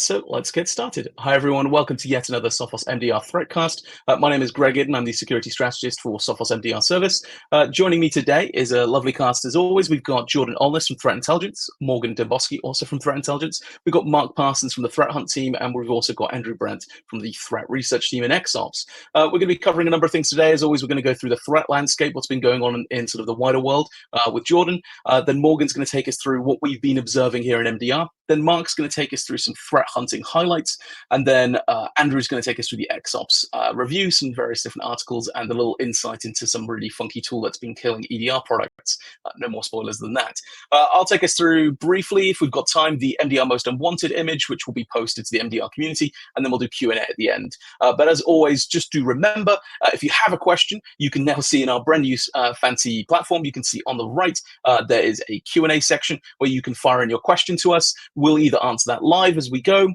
So let's get started. Hi, everyone. Welcome to yet another Sophos MDR ThreatCast. My name is Greg Idden. I'm the security strategist for Sophos MDR Service. Joining me today is a lovely cast as always. We've got Jordan Olness from Threat Intelligence, Morgan Dembowski, also from Threat Intelligence. We've got Mark Parsons from the Threat Hunt team, and we've also got Andrew Brent from the Threat Research team in XOps. We're going to be covering a number of things today. As always, we're going to go through the threat landscape, what's been going on in sort of the wider world with Jordan. Then Morgan's going to take us through what we've been observing here in MDR. Then Mark's going to take us through some threat hunting highlights. And then Andrew's going to take us through the XOps review, some various different articles, and a little insight into some really funky tool that's been killing EDR products. No more spoilers than that. I'll take us through briefly, if we've got time, the MDR Most Unwanted image, which will be posted to the MDR community, and then we'll do Q&A at the end. But as always, just do remember, if you have a question, you can now see in our brand new fancy platform, you can see on the right, there is a Q&A section where you can fire in your question to us. We'll either answer that live as we go,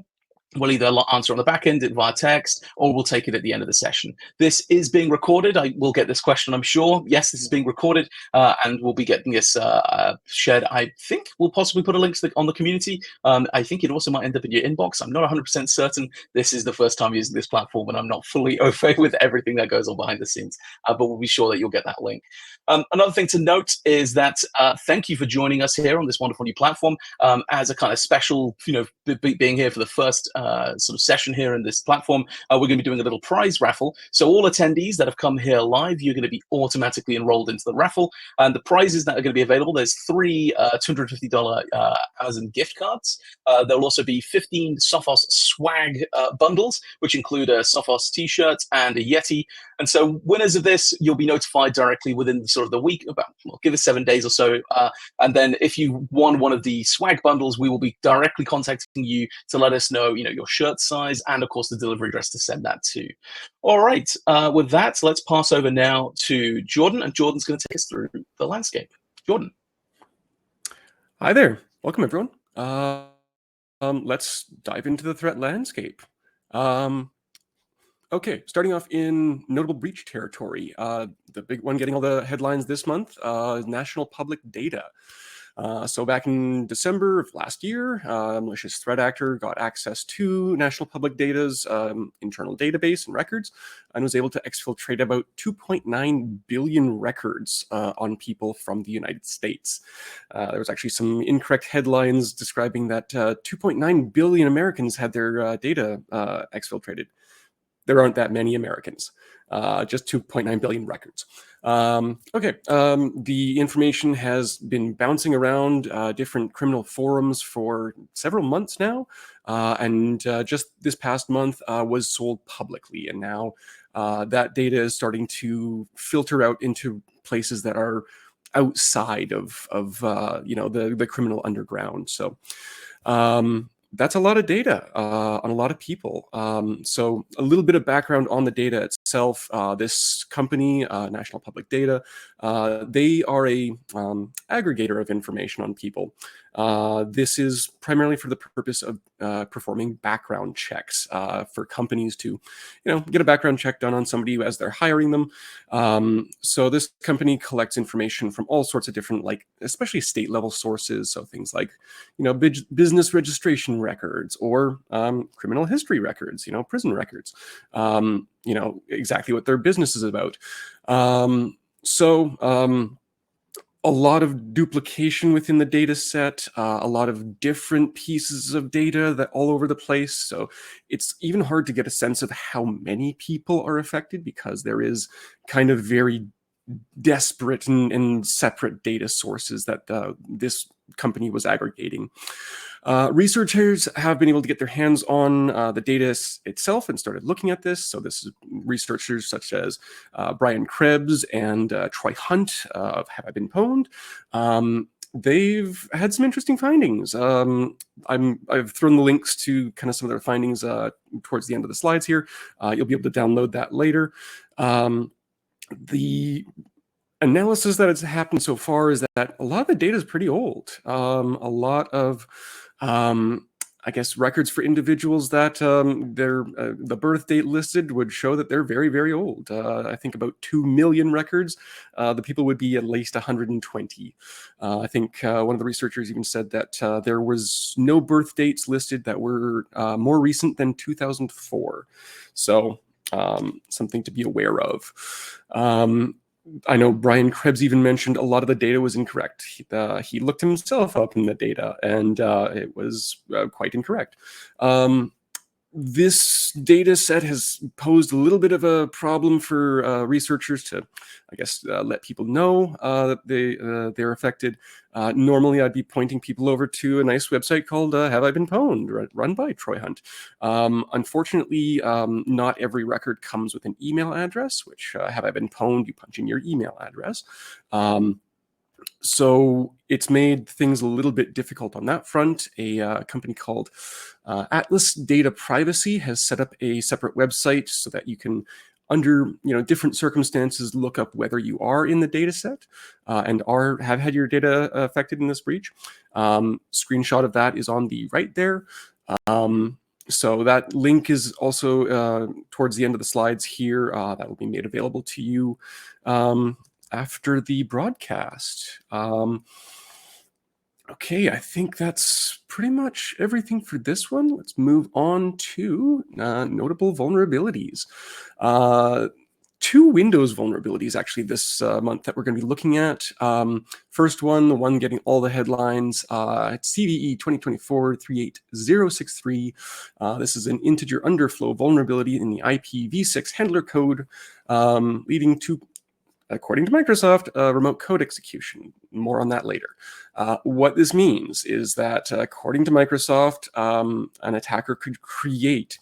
we'll either answer on the back end via text, or we'll take it at the end of the session. This is being recorded. I will get this question, I'm sure. Yes, this is being recorded, and we'll be getting this shared. I think we'll possibly put a link on the community. I think it also might end up in your inbox. I'm not 100% certain. This is the first time using this platform, and I'm not fully au fait with everything that goes on behind the scenes, but we'll be sure that you'll get that link. Another thing to note is that thank you for joining us here on this wonderful new platform as a kind of special, being here for the first sort of session here in this platform. We're going to be doing a little prize raffle. So all attendees that have come here live, you're going to be automatically enrolled into the raffle. And the prizes that are going to be available, there's 3 $250 Amazon gift cards. There'll also be 15 Sophos swag bundles, which include a Sophos t-shirt and a Yeti. And so winners of this, you'll be notified directly within sort of the week, give us 7 days or so. And then if you won one of the swag bundles, we will be directly contacting you to let us know, your shirt size and of course the delivery address to send that to. All right, with that, let's pass over now to Jordan, and Jordan's going to take us through the landscape. Jordan. Hi there. Welcome, everyone. Let's dive into the threat landscape. Okay, starting off in notable breach territory. The big one getting all the headlines this month is national public data. So back in December of last year, a malicious threat actor got access to national public data's internal database and records, and was able to exfiltrate about 2.9 billion records on people from the United States. There was actually some incorrect headlines describing that 2.9 billion Americans had their data exfiltrated. There aren't that many Americans, just 2.9 billion records. The information has been bouncing around different criminal forums for several months now, and just this past month was sold publicly, and now that data is starting to filter out into places that are outside of the criminal underground. So that's a lot of data on a lot of people. So a little bit of background on the data itself. This company, National Public Data, they are a aggregator of information on people. This is primarily for the purpose of performing background checks for companies to, get a background check done on somebody as they're hiring them. So this company collects information from all sorts of different, especially state level sources. So things like, business registration records or criminal history records, prison records, exactly what their business is about. A lot of duplication within the data set, a lot of different pieces of data that all over the place. So it's even hard to get a sense of how many people are affected, because there is kind of very desperate and separate data sources that this company was aggregating. Researchers have been able to get their hands on the data itself and started looking at this. So this is researchers such as Brian Krebs and Troy Hunt of Have I Been Pwned. They've had some interesting findings. I've thrown the links to kind of some of their findings towards the end of the slides here. You'll be able to download that later. The analysis that has happened so far is that a lot of the data is pretty old. A lot of I guess records for individuals that the birth date listed would show that they're very, very old. I think about 2 million records. The people would be at least 120. I think one of the researchers even said that there was no birth dates listed that were more recent than 2004. So something to be aware of. I know Brian Krebs even mentioned a lot of the data was incorrect. He looked himself up in the data, and it was quite incorrect. This data set has posed a little bit of a problem for researchers to, I guess, let people know that they're affected. Normally, I'd be pointing people over to a nice website called Have I Been Pwned, run by Troy Hunt. Unfortunately, not every record comes with an email address, which Have I Been Pwned, you punch in your email address. So it's made things a little bit difficult on that front. A company called Atlas Data Privacy has set up a separate website so that you can, under different circumstances, look up whether you are in the data set and have had your data affected in this breach. Screenshot of that is on the right there. So that link is also towards the end of the slides here. That will be made available to you after the broadcast. Okay, I think that's pretty much everything for this one. Let's move on to notable vulnerabilities. 2 Windows vulnerabilities actually this month that we're going to be looking at. First one, the one getting all the headlines, CVE 2024-38063. This is an integer underflow vulnerability in the IPv6 handler code, leading to, according to Microsoft, remote code execution. More on that later. What this means is that, according to Microsoft, an attacker could create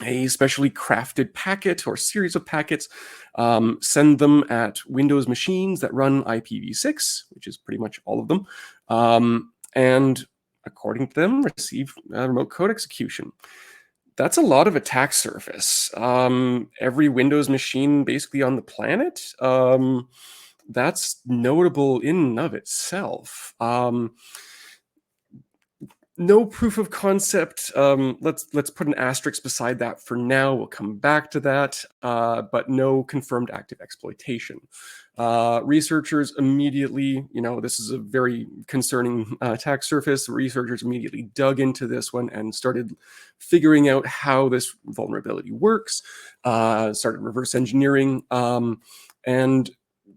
a specially crafted packet or series of packets, send them at Windows machines that run IPv6, which is pretty much all of them, and according to them, receive remote code execution. That's a lot of attack surface. Every Windows machine basically on the planet. That's notable in and of itself. No proof of concept. Let's put an asterisk beside that for now. We'll come back to that, but no confirmed active exploitation. Researchers immediately, this is a very concerning attack surface. Researchers immediately dug into this one and started figuring out how this vulnerability works, started reverse engineering, and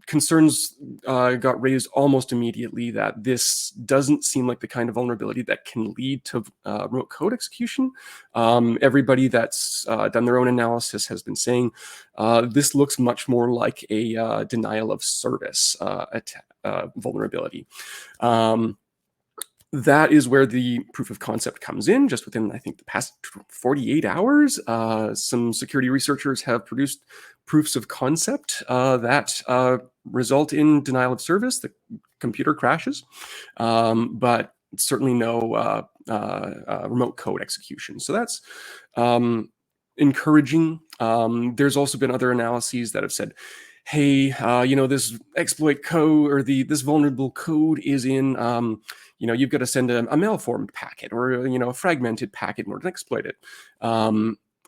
concerns got raised almost immediately that this doesn't seem like the kind of vulnerability that can lead to remote code execution. Everybody that's done their own analysis has been saying this looks much more like a denial of service vulnerability. That is where the proof of concept comes in. Just within, I think, the past 48 hours, some security researchers have produced proofs of concept that result in denial of service. The computer crashes, but certainly no remote code execution. So that's encouraging. There's also been other analyses that have said, hey, this exploit code or this vulnerable code is in, you've got to send a malformed packet or, a fragmented packet in order to exploit it.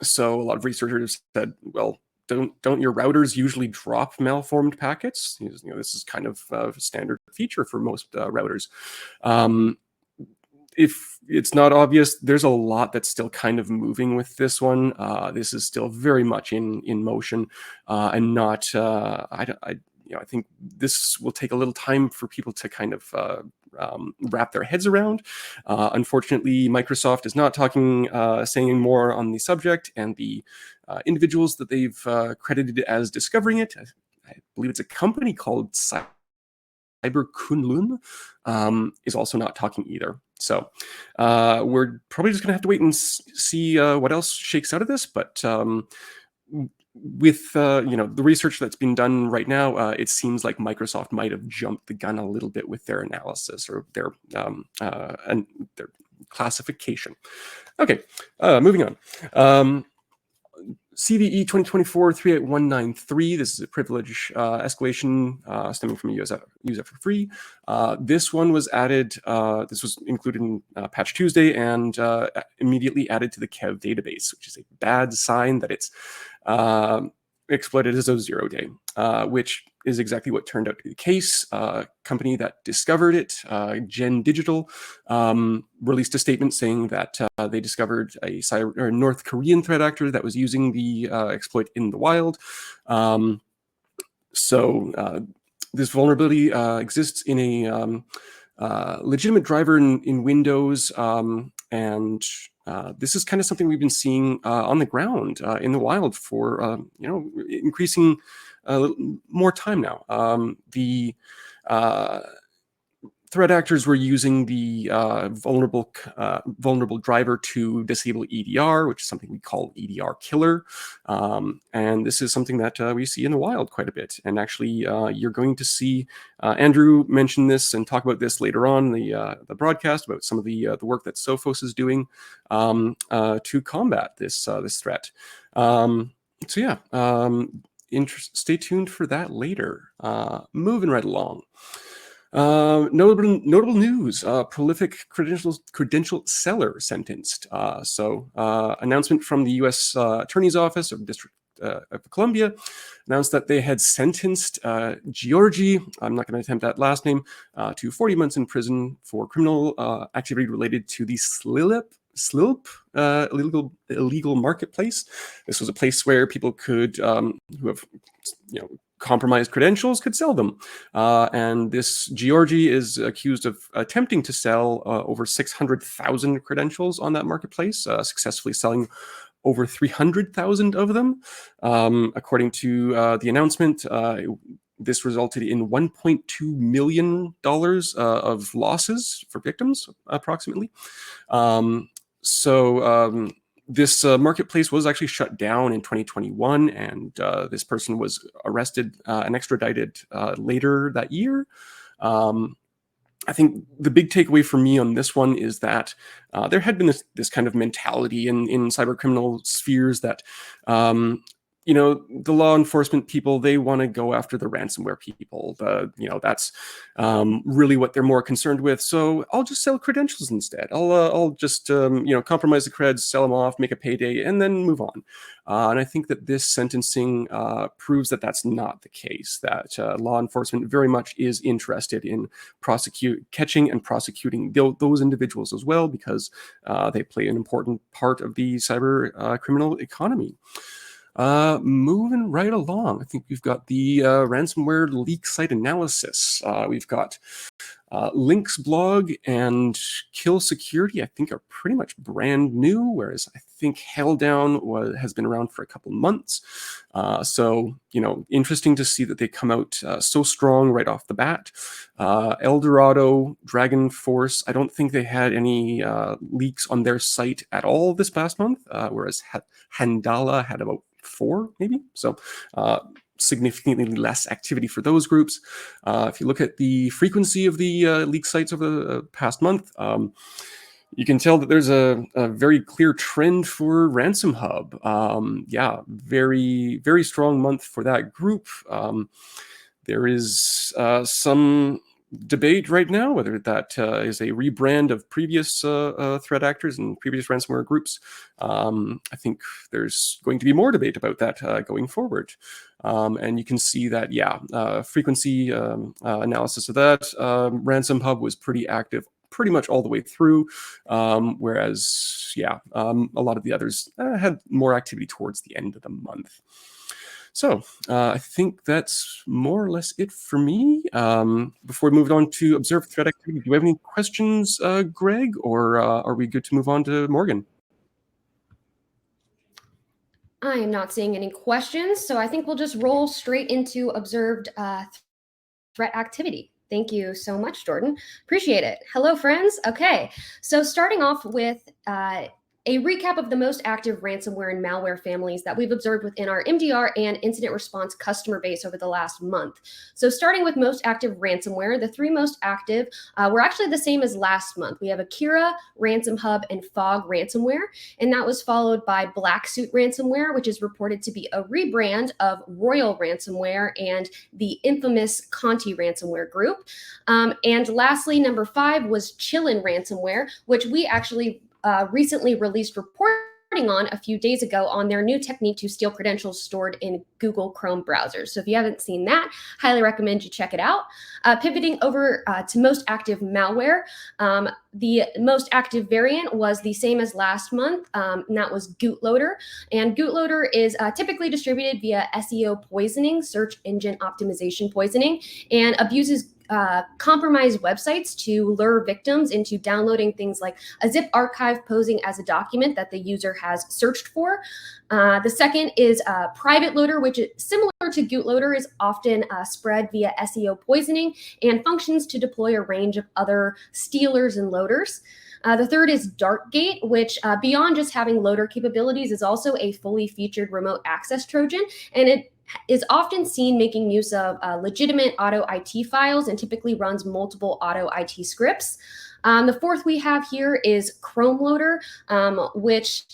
So a lot of researchers said, well, don't your routers usually drop malformed packets? This is kind of a standard feature for most routers. If it's not obvious, there's a lot that's still kind of moving with this one. This is still very much in motion, and not. I think this will take a little time for people to kind of wrap their heads around. Unfortunately, Microsoft is not saying more on the subject, and the individuals that they've credited as discovering it, I believe it's a company called Cyberkunlun, is also not talking either. So we're probably just going to have to wait and see what else shakes out of this. But with the research that's been done right now, it seems like Microsoft might have jumped the gun a little bit with their analysis or their classification. Okay, moving on. CVE 2024-38193. This is a privilege escalation stemming from a user for free. This one was added. This was included in Patch Tuesday and immediately added to the Kev database, which is a bad sign that it's exploited as a 0-day, which is exactly what turned out to be the case. Company that discovered it, Gen Digital, released a statement saying that they discovered a North Korean threat actor that was using the exploit in the wild. This vulnerability exists in a legitimate driver in Windows, and this is kind of something we've been seeing on the ground in the wild for increasing more time now. The threat actors were using the vulnerable driver to disable EDR, which is something we call EDR killer. And this is something that we see in the wild quite a bit. And actually, you're going to see Andrew mention this and talk about this later on the broadcast about some of the work that Sophos is doing to combat this threat. Stay tuned for that later. Moving right along. Notable news, prolific credential seller sentenced. Announcement from the U.S. Attorney's Office of District of Columbia announced that they had sentenced Georgi, I'm not going to attempt that last name, to 40 months in prison for criminal activity related to the Slilp illegal marketplace. This was a place where people could, who have, compromised credentials, could sell them. And this Georgi is accused of attempting to sell over 600,000 credentials on that marketplace, successfully selling over 300,000 of them. According to the announcement, this resulted in $1.2 million of losses for victims, approximately. This marketplace was actually shut down in 2021, and this person was arrested and extradited later that year. I think the big takeaway for me on this one is that there had been this kind of mentality in cyber criminal spheres that the law enforcement people, they want to go after the ransomware people. That's really what they're more concerned with. So I'll just sell credentials instead. I'll just compromise the creds, sell them off, make a payday, and then move on. And I think that this sentencing proves that that's not the case. That law enforcement very much is interested in catching and prosecuting those individuals as well, because they play an important part of the cyber criminal economy. Moving right along, I think we've got the ransomware leak site analysis. We've got Link's blog and Kill Security, I think, are pretty much brand new, whereas I think Helldown has been around for a couple months. Interesting to see that they come out so strong right off the bat. Eldorado, Dragon Force, I don't think they had any leaks on their site at all this past month, whereas Handala had about 4, maybe. So significantly less activity for those groups. If you look at the frequency of the leak sites over the past month, you can tell that there's a very clear trend for Ransom Hub. Very, very strong month for that group. There is some debate right now whether that is a rebrand of previous threat actors and previous ransomware groups. I think there's going to be more debate about that going forward. And you can see that, frequency analysis of that. Ransom Hub was pretty active pretty much all the way through, whereas, a lot of the others had more activity towards the end of the month. So I think that's more or less it for me. Before we move on to observed threat activity, do you have any questions, Greg, or are we good to move on to Morgan? I am not seeing any questions, so I think we'll just roll straight into observed threat activity. Thank you so much, Jordan. Appreciate it. Hello, friends. Okay, so starting off with a recap of the most active ransomware and malware families that we've observed within our MDR and incident response customer base over the last month. So starting with most active ransomware, the three most active were actually the same as last month. We have Akira, Ransom Hub, and Fog ransomware, and that was followed by Black Suit ransomware, which is reported to be a rebrand of Royal ransomware and the infamous Conti ransomware group. And lastly, number 5 was Chillin ransomware, which we actually recently released reporting on a few days ago on their new technique to steal credentials stored in Google Chrome browsers. So if you haven't seen that, highly recommend you check it out. Pivoting over to most active malware, the most active variant was the same as last month, and that was Bootloader. And Bootloader is typically distributed via SEO poisoning, search engine optimization poisoning, and abuses compromised websites to lure victims into downloading things like a zip archive posing as a document that the user has searched for. The second is Private Loader, which is similar to Bootloader, is often spread via SEO poisoning and functions to deploy a range of other stealers and loaders. The third is Darkgate, which beyond just having loader capabilities is also a fully featured remote access Trojan, and it is often seen making use of legitimate auto IT files and typically runs multiple auto IT scripts. The fourth we have here is Chrome Loader, which,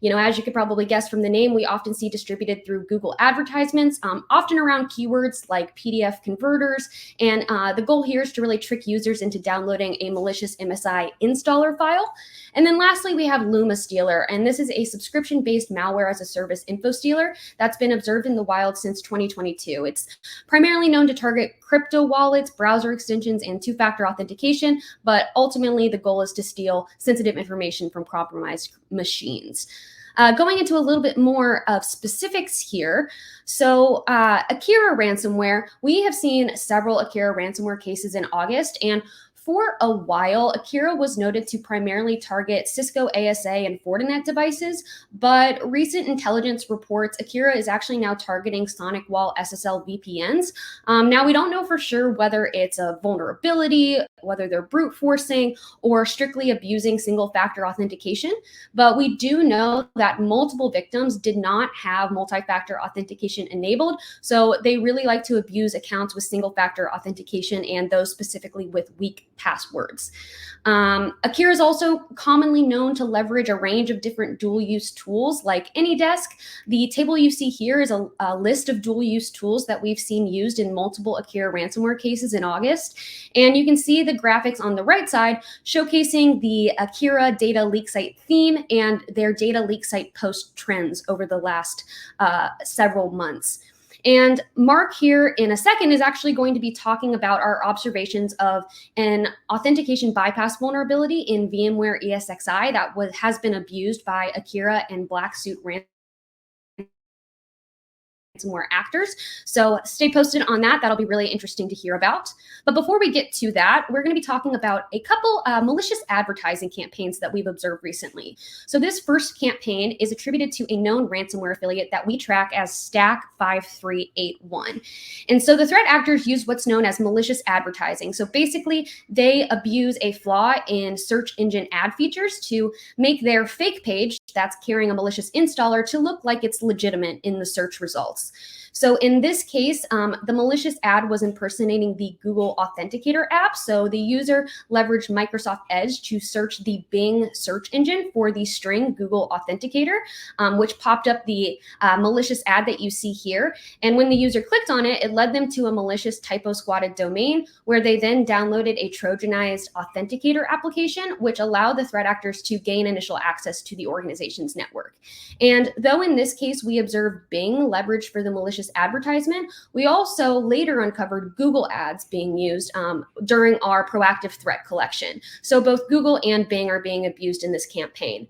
as you could probably guess from the name, we often see distributed through Google advertisements, often around keywords like PDF converters. And the goal here is to really trick users into downloading a malicious MSI installer file. And then lastly, we have Luma Stealer, and this is a subscription-based malware as a service info stealer that's been observed in the wild since 2022. It's primarily known to target crypto wallets, browser extensions, and two-factor authentication, but ultimately the goal is to steal sensitive information from compromised machines. Going into a little bit more of specifics here. So Akira ransomware, we have seen several Akira ransomware cases in August, and for a while, Akira was noted to primarily target Cisco ASA and Fortinet devices, but recent intelligence reports Akira is actually now targeting SonicWall SSL VPNs. Now, we don't know for sure whether it's a vulnerability, whether they're brute forcing, or strictly abusing single-factor authentication, but we do know that multiple victims did not have multi-factor authentication enabled, so they really like to abuse accounts with single-factor authentication and those specifically with weak passwords. Akira is also commonly known to leverage a range of different dual-use tools like AnyDesk. The table you see here is a list of dual-use tools that we've seen used in multiple Akira ransomware cases in August. And you can see the graphics on the right side showcasing the Akira data leak site theme and their data leak site post trends over the last several months. And Mark here in a second is actually going to be talking about our observations of an authentication bypass vulnerability in VMware ESXi that has been abused by Akira and Black Suit ransomware actors. So stay posted on that. That'll be really interesting to hear about. But before we get to that, we're going to be talking about a couple malicious advertising campaigns that we've observed recently. So this first campaign is attributed to a known ransomware affiliate that we track as Stack5381. And so the threat actors use what's known as malicious advertising. So basically, they abuse a flaw in search engine ad features to make their fake page that's carrying a malicious installer to look like it's legitimate in the search results. So in this case, the malicious ad was impersonating the Google Authenticator app. So the user leveraged Microsoft Edge to search the Bing search engine for the string Google Authenticator, which popped up the malicious ad that you see here. And when the user clicked on it, it led them to a malicious typo squatted domain where they then downloaded a Trojanized Authenticator application, which allowed the threat actors to gain initial access to the organization's network. And though in this case, we observed Bing leveraged for the malicious advertisement, we also later uncovered Google ads being used during our proactive threat collection. So both Google and Bing are being abused in this campaign.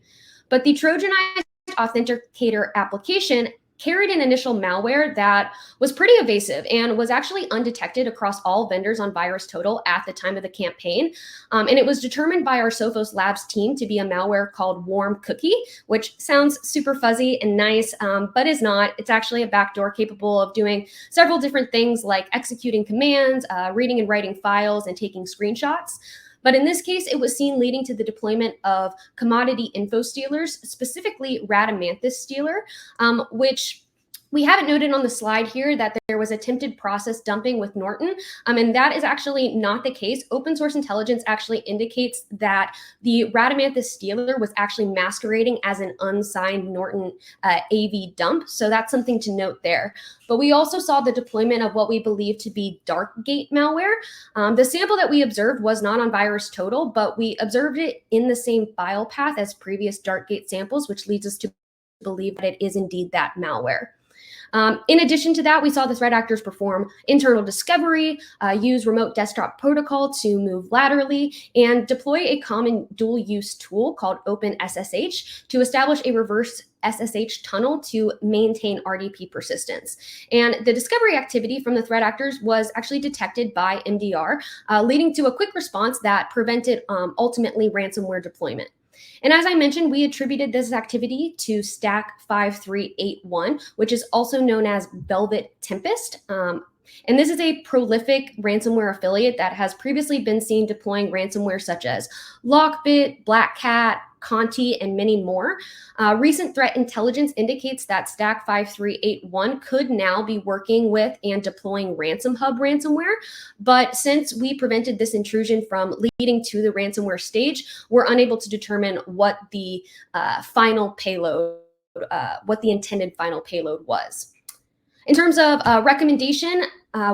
But the Trojanized Authenticator application carried an initial malware that was pretty evasive and was actually undetected across all vendors on VirusTotal at the time of the campaign. And it was determined by our Sophos Labs team to be a malware called Warm Cookie, which sounds super fuzzy and nice, but is not. It's actually a backdoor capable of doing several different things like executing commands, reading and writing files, and taking screenshots. But in this case, it was seen leading to the deployment of commodity info stealers, specifically Radamanthus stealer, which we haven't noted on the slide here that there was attempted process dumping with Norton, and that is actually not the case. Open source intelligence actually indicates that the Radamanthus stealer was actually masquerading as an unsigned Norton AV dump, so that's something to note there. But we also saw the deployment of what we believe to be Darkgate malware. The sample that we observed was not on VirusTotal, but we observed it in the same file path as previous Darkgate samples, which leads us to believe that it is indeed that malware. In addition to that, we saw the threat actors perform internal discovery, use remote desktop protocol to move laterally, and deploy a common dual-use tool called OpenSSH to establish a reverse SSH tunnel to maintain RDP persistence. And the discovery activity from the threat actors was actually detected by MDR, leading to a quick response that prevented ultimately ransomware deployment. And as I mentioned, we attributed this activity to Stack 5381, which is also known as Velvet Tempest. And this is a prolific ransomware affiliate that has previously been seen deploying ransomware such as Lockbit, Black Cat, Conti, and many more. Recent threat intelligence indicates that Stack 5381 could now be working with and deploying Ransom Hub ransomware. But since we prevented this intrusion from leading to the ransomware stage, we're unable to determine what the final payload, what the intended final payload was. In terms of recommendation,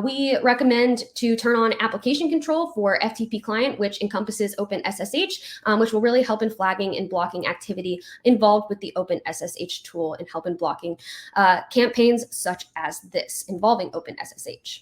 we recommend to turn on application control for FTP client, which encompasses OpenSSH, which will really help in flagging and blocking activity involved with the OpenSSH tool and help in blocking campaigns such as this involving OpenSSH.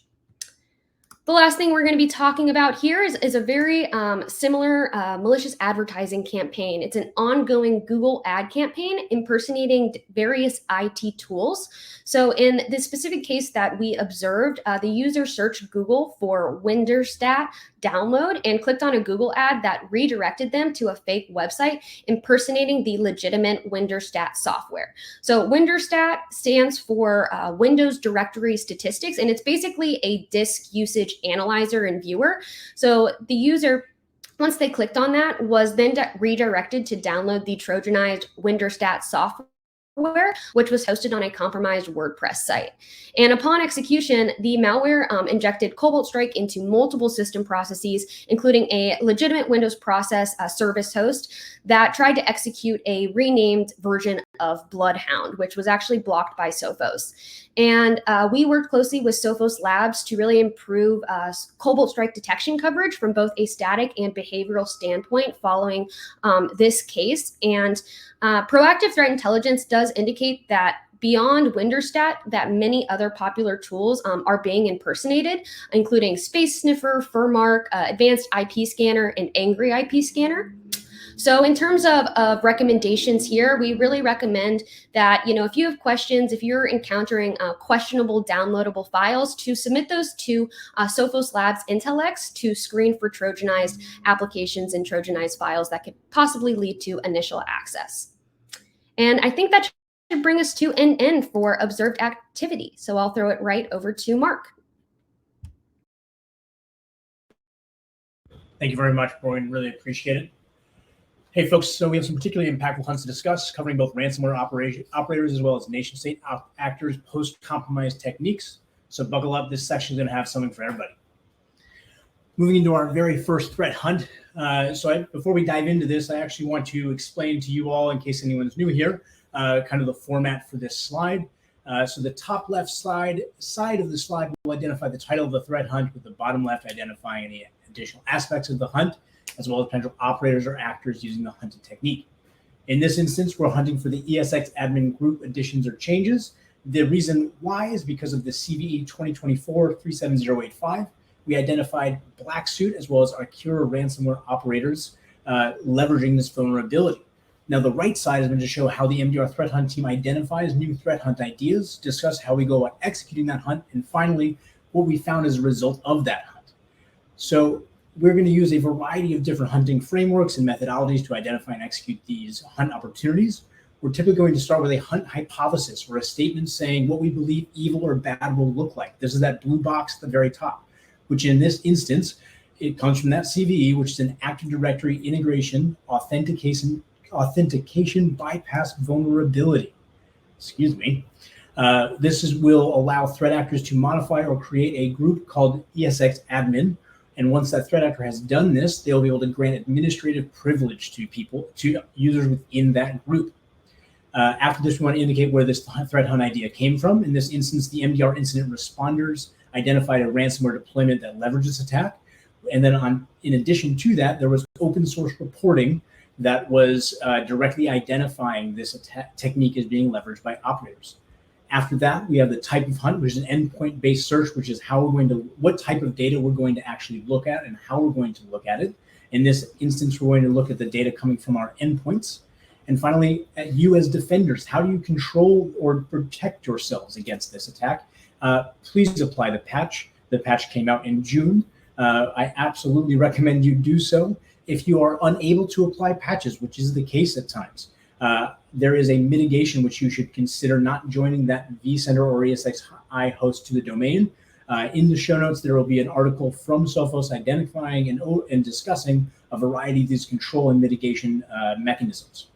The last thing we're going to be talking about here is a very similar malicious advertising campaign. It's an ongoing Google ad campaign impersonating various IT tools. So in this specific case that we observed, the user searched Google for Winderstat download and clicked on a Google ad that redirected them to a fake website impersonating the legitimate Winderstat software. So Winderstat stands for Windows Directory Statistics, and it's basically a disk usage analyzer and viewer. So the user, once they clicked on that, was then redirected to download the Trojanized Winderstat software, which was hosted on a compromised WordPress site. And upon execution, the malware injected Cobalt Strike into multiple system processes, including a legitimate Windows process service host that tried to execute a renamed version of Bloodhound, which was actually blocked by Sophos. And we worked closely with Sophos Labs to really improve Cobalt Strike detection coverage from both a static and behavioral standpoint following this case. And proactive threat intelligence does indicate that beyond Winderstat, that many other popular tools are being impersonated, including Space Sniffer, Furmark, Advanced IP Scanner, and Angry IP Scanner. So in terms of recommendations here, we really recommend that, if you have questions, if you're encountering questionable downloadable files, to submit those to Sophos Labs Intellex to screen for Trojanized applications and Trojanized files that could possibly lead to initial access. And I think that should bring us to an end for observed activity. So I'll throw it right over to Mark. Thank you very much, Brian. Really appreciate it. Hey, folks, so we have some particularly impactful hunts to discuss, covering both ransomware operators as well as nation-state actors' post-compromise techniques. So buckle up. This section is going to have something for everybody. Moving into our very first threat hunt. Before we dive into this, I actually want to explain to you all, in case anyone's new here, kind of the format for this slide. So the top left side of the slide will identify the title of the threat hunt, with the bottom left identifying any additional aspects of the hunt, as well as potential operators or actors using the hunted technique. In this instance, we're hunting for the ESX admin group additions or changes. The reason why is because of the CVE 2024-37085. We identified Black Suit as well as Akira ransomware operators leveraging this vulnerability. Now, the right side is going to show how the MDR threat hunt team identifies new threat hunt ideas, discuss how we go about executing that hunt, and finally, what we found as a result of that hunt. So we're going to use a variety of different hunting frameworks and methodologies to identify and execute these hunt opportunities. We're typically going to start with a hunt hypothesis, or a statement saying what we believe evil or bad will look like. This is that blue box at the very top, which in this instance it comes from that CVE, which is an Active Directory integration authentication bypass vulnerability. Excuse me. Will allow threat actors to modify or create a group called ESXadmin. And once that threat actor has done this, they'll be able to grant administrative privilege to users within that group. After this, we want to indicate where this threat hunt idea came from. In this instance, the MDR incident responders identified a ransomware deployment that leveraged this attack. And then in addition to that, there was open source reporting that was directly identifying this technique as being leveraged by operators. After that, we have the type of hunt, which is an endpoint-based search, which is what type of data we're going to actually look at and how we're going to look at it. In this instance, we're going to look at the data coming from our endpoints. And finally, you as defenders, how do you control or protect yourselves against this attack? Please apply the patch. The patch came out in June. I absolutely recommend you do so. If you are unable to apply patches, which is the case at times, there is a mitigation which you should consider not joining that vCenter or ESXi host to the domain. In the show notes, there will be an article from Sophos identifying and discussing a variety of these control and mitigation mechanisms.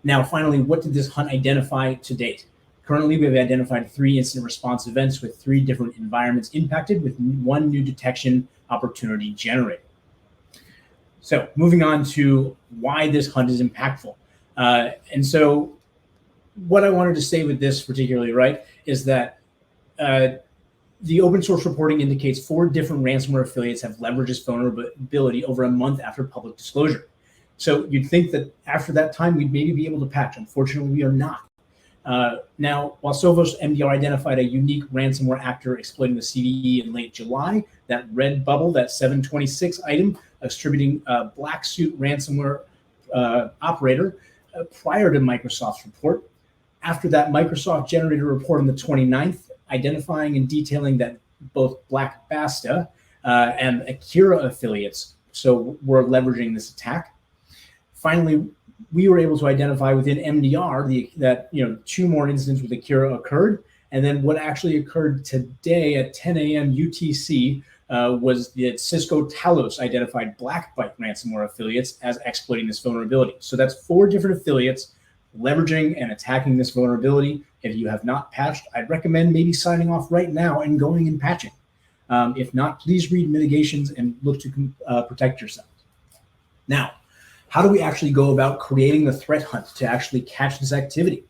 Now, finally, what did this hunt identify to date? Currently, we have identified 3 incident response events with 3 different environments impacted, with 1 new detection opportunity generated. So moving on to why this hunt is impactful. And so what I wanted to say with this particularly, right, is that the open source reporting indicates 4 different ransomware affiliates have leveraged this vulnerability over a month after public disclosure. So you'd think that after that time, we'd maybe be able to patch. Unfortunately, we are not. Now, while Sophos MDR identified a unique ransomware actor exploiting the CVE in late July, that red bubble, that 726 item, attributing black suit ransomware operator prior to Microsoft's report. After that, Microsoft generated a report on the 29th, identifying and detailing that both Black Basta and Akira affiliates were leveraging this attack. Finally, we were able to identify within MDR that 2 more incidents with Akira occurred. And then what actually occurred today at 10 a.m. UTC was that Cisco Talos identified Blackbyte ransomware affiliates as exploiting this vulnerability. So that's 4 different affiliates leveraging and attacking this vulnerability. If you have not patched, I'd recommend maybe signing off right now and going and patching. If not, please read mitigations and look to protect yourself. Now, how do we actually go about creating the threat hunt to actually catch this activity?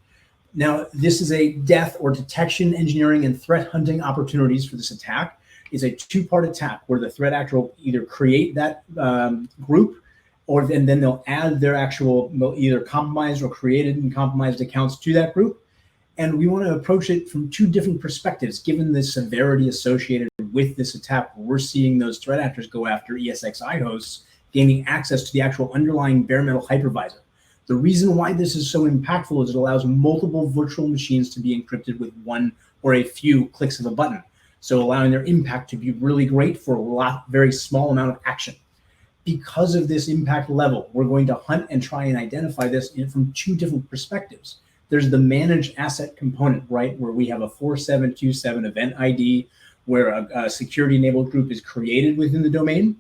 Now, this is a death or detection, engineering, and threat hunting opportunities for this attack. It's a 2-part attack where the threat actor will either create that group, or then they'll add their either compromised or created and compromised accounts to that group. And we want to approach it from 2 different perspectives, given the severity associated with this attack. We're seeing those threat actors go after ESXi hosts, gaining access to the actual underlying bare metal hypervisor. The reason why this is so impactful is it allows multiple virtual machines to be encrypted with 1 or a few clicks of a button, so allowing their impact to be really great for a very small amount of action. Because of this impact level, we're going to hunt and try and identify this from 2 different perspectives. There's the managed asset component, right, where we have a 4727 event ID, where a security-enabled group is created within the domain,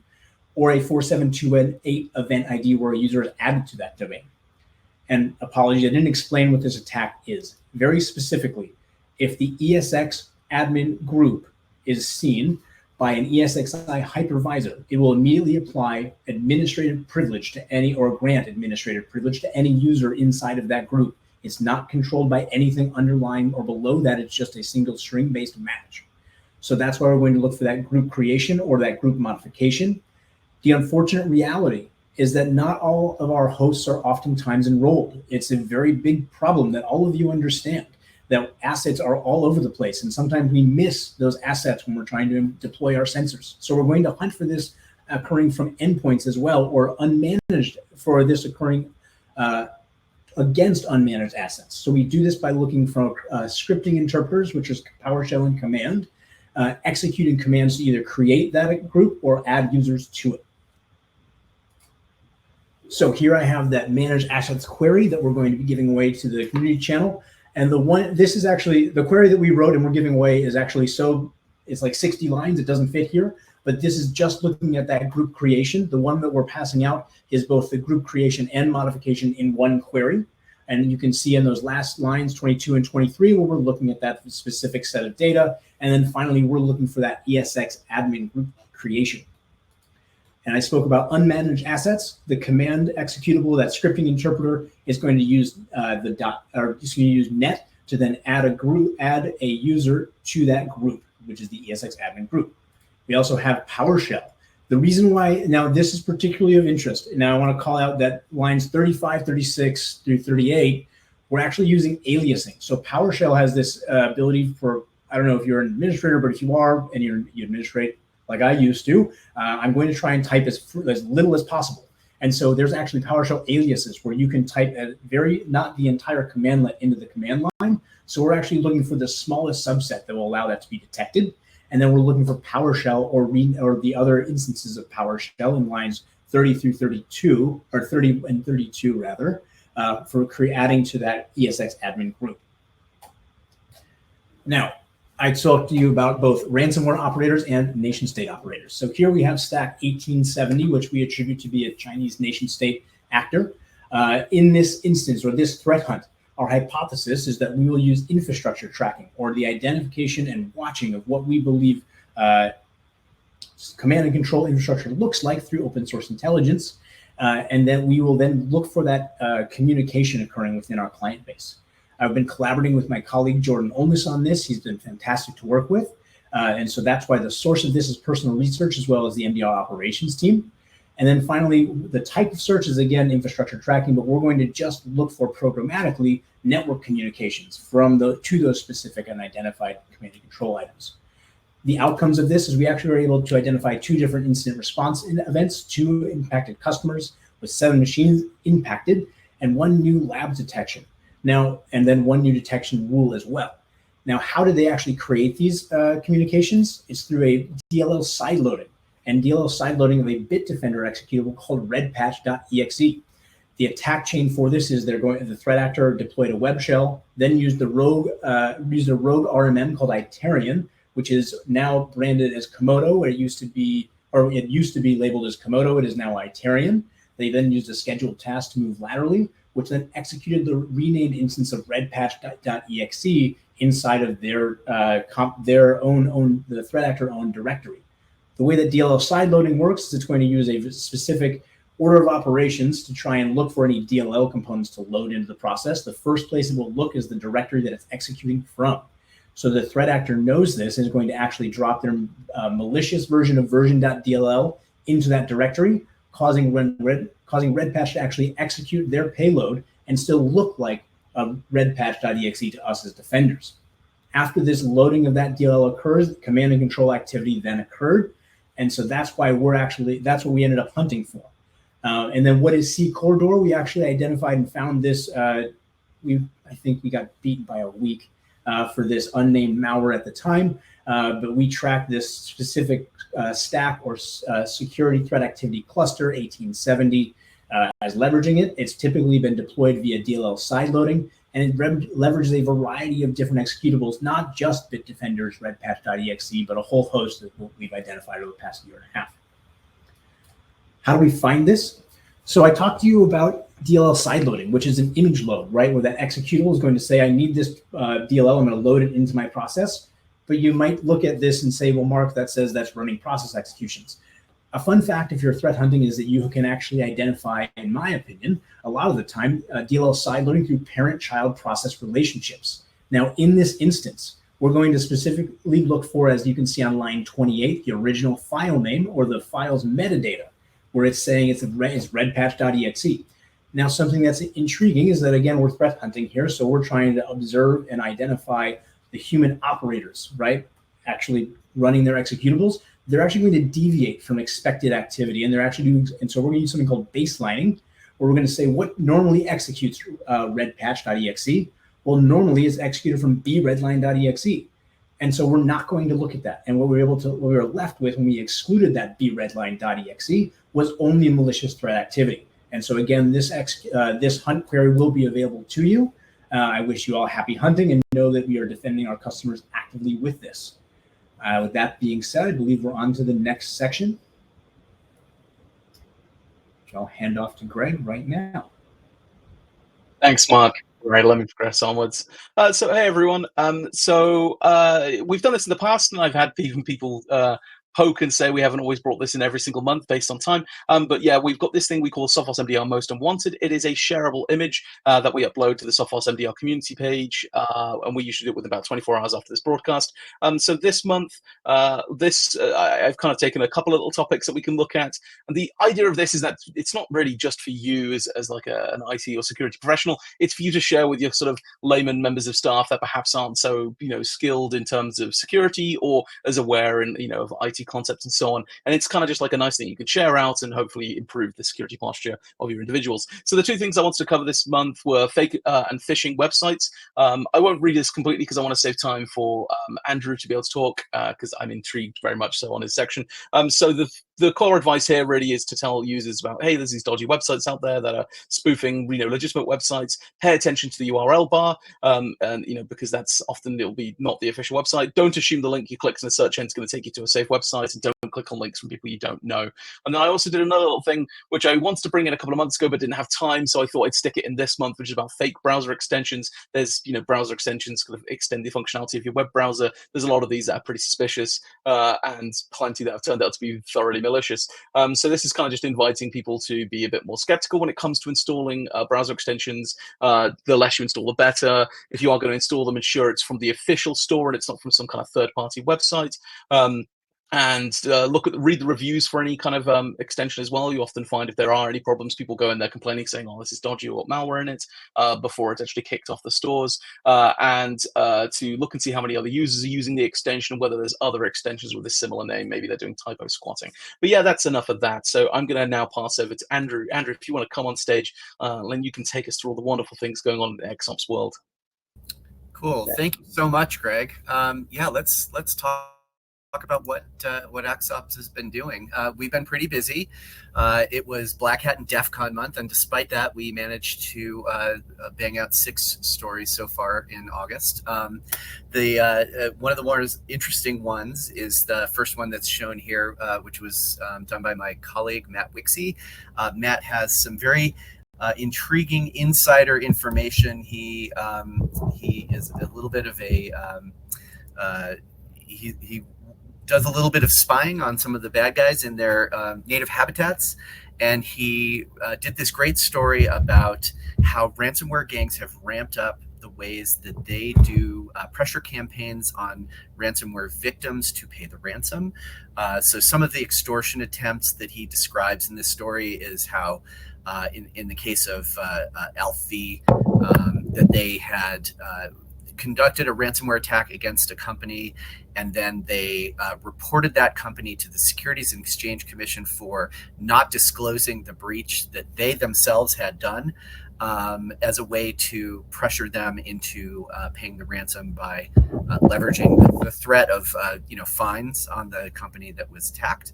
or a 4728 event ID where a user is added to that domain. And apologies, I didn't explain what this attack is. Very specifically, if the ESXadmin group is seen by an ESXi hypervisor, it will immediately apply administrative privilege to any, or grant administrative privilege to any user inside of that group. It's not controlled by anything underlying or below that. It's just a single string-based match. So that's why we're going to look for that group creation or that group modification. The unfortunate reality is that not all of our hosts are oftentimes enrolled. It's a very big problem that all of you understand, that assets are all over the place, and sometimes we miss those assets when we're trying to deploy our sensors. So we're going to hunt for this occurring from endpoints as well, or unmanaged, for this occurring against unmanaged assets. So we do this by looking for scripting interpreters, which is PowerShell and command, executing commands to either create that group or add users to it. So here I have that manage assets query that we're going to be giving away to the community channel. And this is actually the query that we wrote and we're giving away is actually it's like 60 lines. It doesn't fit here, but this is just looking at that group creation. The one that we're passing out is both the group creation and modification in one query. And you can see in those last lines, 22 and 23, where we're looking at that specific set of data. And then finally, we're looking for that ESX admin group creation. And I spoke about unmanaged assets. The command executable, that scripting interpreter, is going to use use net to then add a user to that group, which is the ESX admin group. We also have PowerShell. The reason why, now this is particularly of interest. Now I want to call out that lines 35, 36 through 38, we're actually using aliasing. So PowerShell has this ability for, I don't know if you're an administrator, but if you are and you administrate like I used to, I'm going to try and type as little as possible. And so there's actually PowerShell aliases where you can type not the entire commandlet into the command line. So we're actually looking for the smallest subset that will allow that to be detected. And then we're looking for PowerShell or the other instances of PowerShell in lines 30 through 32, or 30 and 32 rather, for adding to that ESX admin group. Now, I talked to you about both ransomware operators and nation state operators. So here we have Stack 1870, which we attribute to be a Chinese nation state actor. In this instance, or this threat hunt, our hypothesis is that we will use infrastructure tracking, or the identification and watching of what we believe command and control infrastructure looks like through open source intelligence. And then we will then look for that communication occurring within our client base. I've been collaborating with my colleague Jordan Olness on this. He's been fantastic to work with. And so that's why the source of this is personal research, as well as the MDR operations team. And then finally, the type of search is, again, infrastructure tracking, but we're going to just look for programmatically network communications to those specific and identified command and control items. The outcomes of this is we actually were able to identify 2 different incident response events, 2 impacted customers with 7 machines impacted, and 1 new lab detection. Now, and then 1 new detection rule as well. Now, how did they actually create these communications? It's through a DLL sideloading, and DLL sideloading of a Bitdefender executable called redpatch.exe. The attack chain for this is the threat actor deployed a web shell, then used a rogue RMM called Itarian, which is now branded as Komodo, where it used to be labeled as Komodo. It is now Itarian. They then used a scheduled task to move laterally, which then executed the renamed instance of redpatch.exe inside of the threat actor owned directory. The way that DLL sideloading works is it's going to use a specific order of operations to try and look for any DLL components to load into the process. The first place it will look is the directory that it's executing from. So the threat actor knows this and is going to actually drop their malicious version of version.dll into that directory, causing redpatch to actually execute their payload and still look like redpatch.exe to us as defenders. After this loading of that DLL occurs, command and control activity then occurred. And so that's what we ended up hunting for. And then what is C corridor? We actually identified and found this. I think we got beaten by a week for this unnamed malware at the time, but we tracked this specific stack or security threat activity cluster 1870 as leveraging it. It's typically been deployed via DLL sideloading, and it leverages a variety of different executables, not just Bitdefender's redpatch.exe, but a whole host of what we've identified over the past year and a half. How do we find this? So I talked to you about DLL sideloading, which is an image load, right? Where that executable is going to say, I need this DLL, I'm going to load it into my process. But you might look at this and say, well, Mark, that says that's running process executions. A fun fact, if you're threat hunting, is that you can actually identify, in my opinion, a lot of the time, DLL sideloading through parent-child process relationships. Now, in this instance, we're going to specifically look for, as you can see on line 28, the original file name or the file's metadata, where it's saying it's redpatch.exe. Now, something that's intriguing is that, again, we're threat hunting here, so we're trying to observe and identify the human operators, right, actually running their executables. They're actually going to deviate from expected activity, and so we're going to use something called baselining, where we're going to say what normally executes redpatch.exe. Well, normally is executed from bredline.exe. And so we're not going to look at that. And what we were left with when we excluded that bredline.exe was only malicious threat activity. And so again, this hunt query will be available to you. I wish you all happy hunting and know that we are defending our customers actively with this. With that being said, I believe we're on to the next section, which I'll hand off to Greg right now. Thanks, Mark. Right, let me progress onwards. So, hey everyone. We've done this in the past, and I've had even people poke and say we haven't always brought this in every single month based on time. But yeah, we've got this thing we call Sophos MDR Most Unwanted. It is a shareable image that we upload to the Sophos MDR community page, and we usually do it within about 24 hours after this broadcast. So this month, I've kind of taken a couple of little topics that we can look at. And the idea of this is that it's not really just for you as like an IT or security professional. It's for you to share with your sort of layman members of staff that perhaps aren't so skilled in terms of security or as aware in of IT concepts and so on. And it's kind of just like a nice thing you can share out and hopefully improve the security posture of your individuals. So the two things I wanted to cover this month were fake and phishing websites. I won't read this completely because I want to save time for Andrew to be able to talk because I'm intrigued very much so on his section. So the core advice here really is to tell users about, hey, there's these dodgy websites out there that are spoofing, legitimate websites. Pay attention to the URL bar, and because that's often it'll be not the official website. Don't assume the link you click in the search engine is going to take you to a safe website, and don't click on links from people you don't know. And then I also did another little thing which I wanted to bring in a couple of months ago but didn't have time, so I thought I'd stick it in this month, which is about fake browser extensions. There's browser extensions kind of extend the functionality of your web browser. There's a lot of these that are pretty suspicious, and plenty that have turned out to be thoroughly malicious. So this is kind of just inviting people to be a bit more skeptical when it comes to installing browser extensions. The less you install, the better. If you are going to install them, ensure it's from the official store and it's not from some kind of third-party website. And read the reviews for any kind of extension as well. You often find if there are any problems, people go in there complaining, saying, "Oh, this is dodgy or malware in it," before it's actually kicked off the stores. And to look and see how many other users are using the extension, and whether there's other extensions with a similar name. Maybe they're doing typo squatting. But yeah, that's enough of that. So I'm going to now pass over to Andrew. Andrew, if you want to come on stage, then you can take us through all the wonderful things going on in the XOps world. Cool. Thank you so much, Greg. Yeah, let's talk about what XOps has been doing. We've been pretty busy. It was Black Hat and DEF CON month, and despite that, we managed to bang out 6 stories so far in August. One of the more interesting ones is the first one that's shown here, which was done by my colleague Matt Wixie. Matt has some very intriguing insider information. He is a little bit of a he does a little bit of spying on some of the bad guys in their native habitats. And he did this great story about how ransomware gangs have ramped up the ways that they do pressure campaigns on ransomware victims to pay the ransom. So some of the extortion attempts that he describes in this story is how in the case of Alfie, that they had conducted a ransomware attack against a company, and then they reported that company to the Securities and Exchange Commission for not disclosing the breach that they themselves had done, as a way to pressure them into paying the ransom by leveraging the threat of fines on the company that was attacked.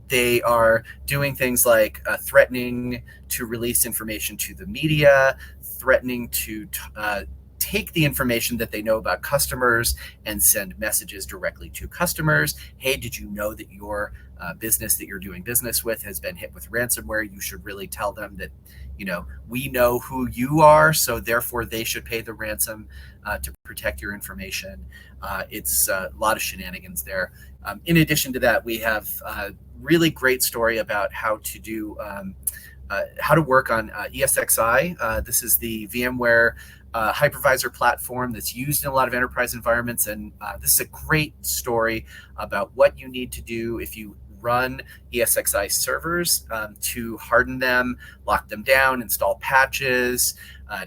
They are doing things like threatening to release information to the media, threatening to take the information that they know about customers and send messages directly to customers. Hey, did you know that your business that you're doing business with has been hit with ransomware? You should really tell them that, we know who you are, so therefore they should pay the ransom to protect your information. It's a lot of shenanigans there. In addition to that, we have a really great story about how to do how to work on ESXi. This is the VMware hypervisor platform that's used in a lot of enterprise environments. And this is a great story about what you need to do if you run ESXi servers to harden them, lock them down, install patches,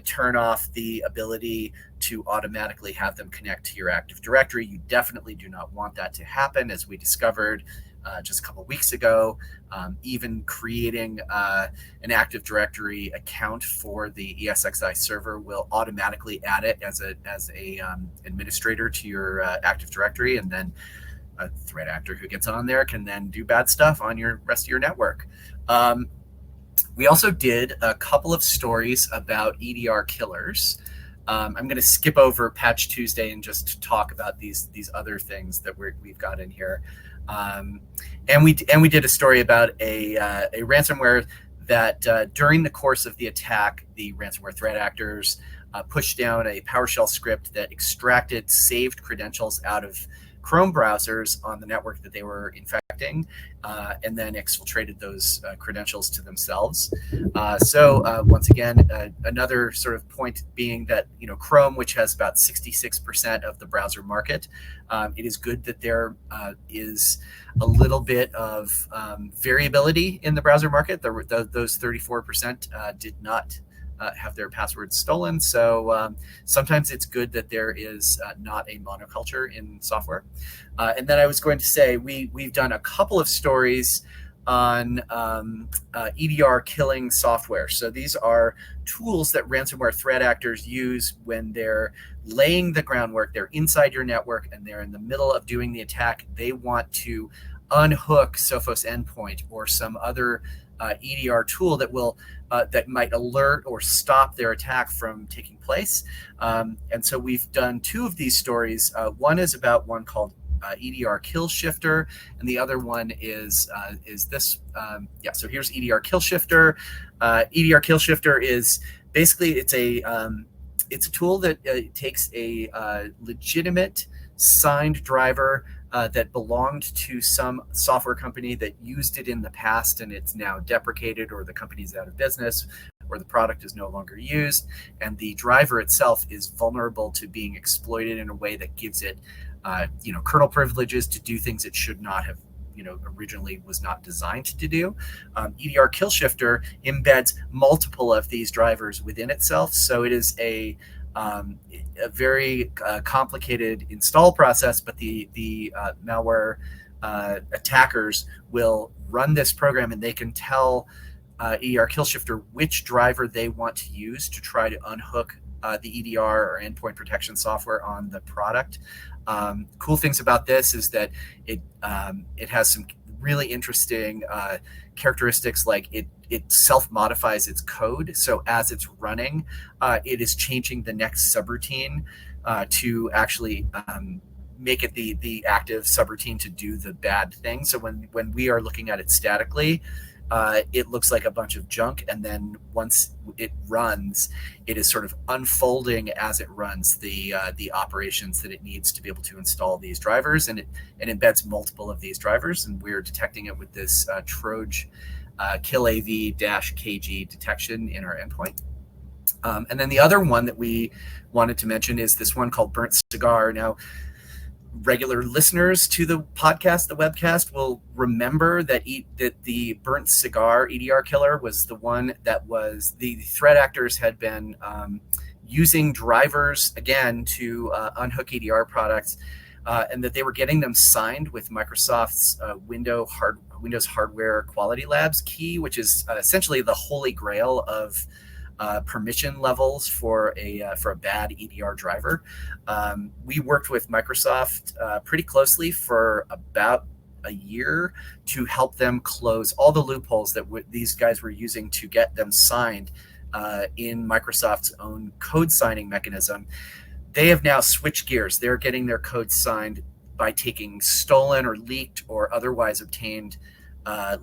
turn off the ability to automatically have them connect to your Active Directory. You definitely do not want that to happen, as we discovered just a couple of weeks ago. Even creating an Active Directory account for the ESXi server will automatically add it as a administrator to your Active Directory, and then a threat actor who gets on there can then do bad stuff on your rest of your network. We also did a couple of stories about EDR killers. I'm going to skip over Patch Tuesday and just talk about these other things that we've got in here. And we did a story about a ransomware that during the course of the attack, the ransomware threat actors pushed down a PowerShell script that extracted saved credentials out of Chrome browsers on the network that they were infecting, and then exfiltrated those credentials to themselves. So once again, another sort of point being that Chrome, which has about 66% of the browser market, it is good that there is a little bit of variability in the browser market. Those 34% did not have their passwords stolen. So sometimes it's good that there is not a monoculture in software. And then I was going to say, we've done a couple of stories on EDR killing software. So these are tools that ransomware threat actors use when they're laying the groundwork, they're inside your network, and they're in the middle of doing the attack. They want to unhook Sophos Endpoint or some other EDR tool that will that might alert or stop their attack from taking place. And so we've done two of these stories. One is about one called EDR Kill Shifter, and the other one is this. So here's EDR Kill Shifter. EDR Kill Shifter is basically it's a tool that takes a legitimate signed driver that belonged to some software company that used it in the past, and it's now deprecated, or the company's out of business, or the product is no longer used, and the driver itself is vulnerable to being exploited in a way that gives it kernel privileges to do things it should not have originally was not designed to do. EDR Kill Shifter embeds multiple of these drivers within itself, so it is a very complicated install process, but the malware attackers will run this program, and they can tell EDR Kill Shifter which driver they want to use to try to unhook the EDR or endpoint protection software on the product. Cool things about this is that it has some really interesting characteristics, like it self-modifies its code. So as it's running, it is changing the next subroutine to actually make it the active subroutine to do the bad thing. So when we are looking at it statically, it looks like a bunch of junk, and then once it runs, it is sort of unfolding as it runs the operations that it needs to be able to install these drivers, and it embeds multiple of these drivers, and we're detecting it with this Troj killav-kg detection in our endpoint. And then the other one that we wanted to mention is this one called Burnt Cigar. Now, regular listeners to the podcast, the webcast, will remember that the Burnt Cigar EDR killer was the one that was the threat actors had been using drivers again to unhook EDR products, and that they were getting them signed with Microsoft's Windows Hardware Quality Labs key, which is essentially the holy grail of permission levels for a bad EDR driver. We worked with Microsoft pretty closely for about a year to help them close all the loopholes that these guys were using to get them signed in Microsoft's own code signing mechanism. They have now switched gears. They're getting their code signed by taking stolen or leaked or otherwise obtained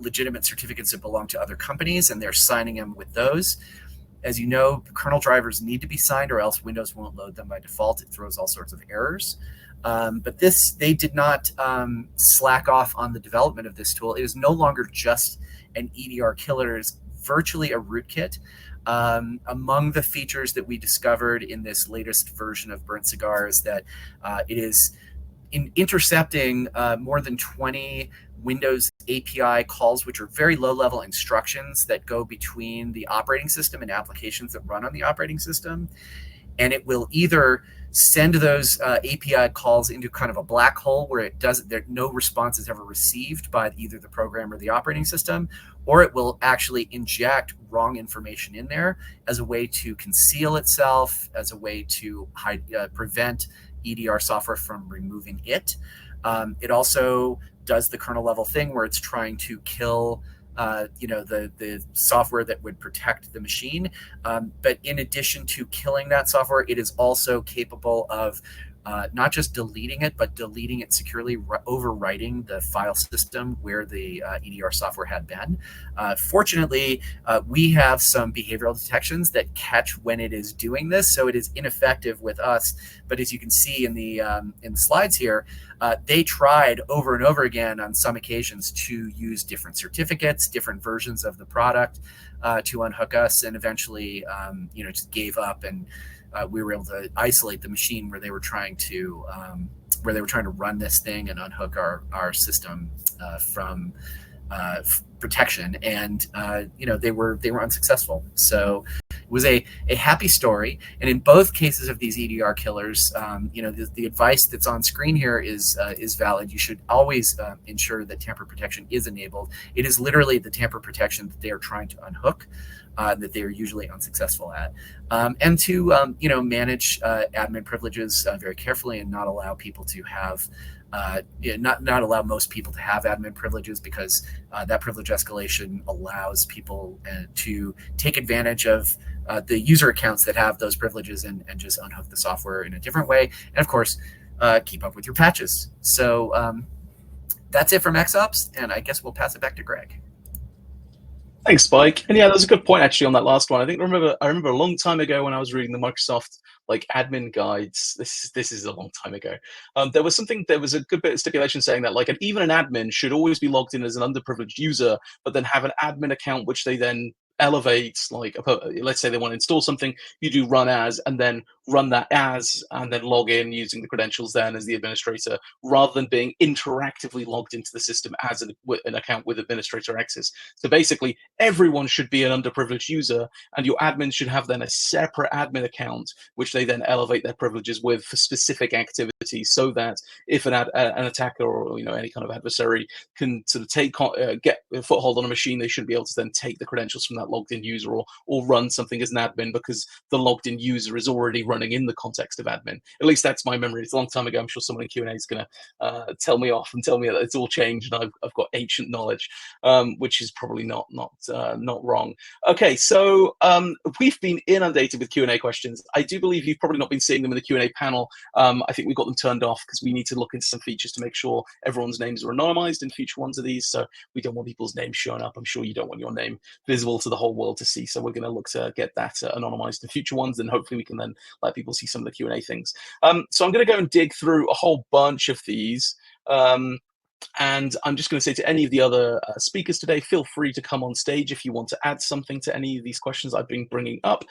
legitimate certificates that belong to other companies, and they're signing them with those. As you know, kernel drivers need to be signed, or else Windows won't load them by default. It throws all sorts of errors. But they did not slack off on the development of this tool. It is no longer just an EDR killer. It is virtually a rootkit. Among the features that we discovered in this latest version of Burnt Cigar is that it is intercepting more than 20 Windows API calls, which are very low-level instructions that go between the operating system and applications that run on the operating system. And it will either send those API calls into kind of a black hole where no response is ever received by either the program or the operating system, or it will actually inject wrong information in there as a way to conceal itself, as a way to prevent EDR software from removing it. It also does the kernel level thing where it's trying to kill the software that would protect the machine. But in addition to killing that software, it is also capable of not just deleting it, but deleting it securely, overwriting the file system where the EDR software had been. Fortunately, we have some behavioral detections that catch when it is doing this, so it is ineffective with us. But as you can see in the slides here, they tried over and over again on some occasions to use different certificates, different versions of the product to unhook us, and eventually, just gave up, and we were able to isolate the machine where they were trying to run this thing and unhook our system from protection, and they were unsuccessful. So it was a happy story, and in both cases of these EDR killers, the advice that's on screen here is valid. You should always ensure that tamper protection is enabled. It is literally the tamper protection that they are trying to unhook that they are usually unsuccessful at, and to manage admin privileges very carefully, and not allow people to have not allow most people to have admin privileges, because that privilege escalation allows people to take advantage of the user accounts that have those privileges and just unhook the software in a different way. And of course, keep up with your patches. So that's it from XOps, and I guess we'll pass it back to Greg. Thanks, Spike. And yeah, that was a good point actually on that last one. I remember a long time ago when I was reading the Microsoft admin guides. This is a long time ago. There was a good bit of stipulation saying that even an admin should always be logged in as an underprivileged user, but then have an admin account which they then elevates. Let's say they want to install something, you do run as, and then run that as, and then log in using the credentials then as the administrator, rather than being interactively logged into the system as an account with administrator access. So basically, everyone should be an underprivileged user, and your admin should have then a separate admin account, which they then elevate their privileges with for specific activities, so that if an attacker or any kind of adversary can sort of get a foothold on a machine, they should be able to then take the credentials from that logged in user, or run something as an admin, because the logged in user is already running in the context of admin. At least that's my memory. It's a long time ago. I'm sure someone in Q&A is going to tell me off and tell me that it's all changed and I've got ancient knowledge, which is probably not wrong. Okay, so we've been inundated with Q&A questions. I do believe you've probably not been seeing them in the Q&A panel. I think we got them turned off because we need to look into some features to make sure everyone's names are anonymized in future ones of these. So we don't want people's names showing up. I'm sure you don't want your name visible to the whole world to see. So we're going to look to get that anonymized in future ones, and hopefully we can then let people see some of the Q&A things. So I'm going to go and dig through a whole bunch of these. And I'm just going to say to any of the other speakers today, feel free to come on stage if you want to add something to any of these questions I've been bringing up.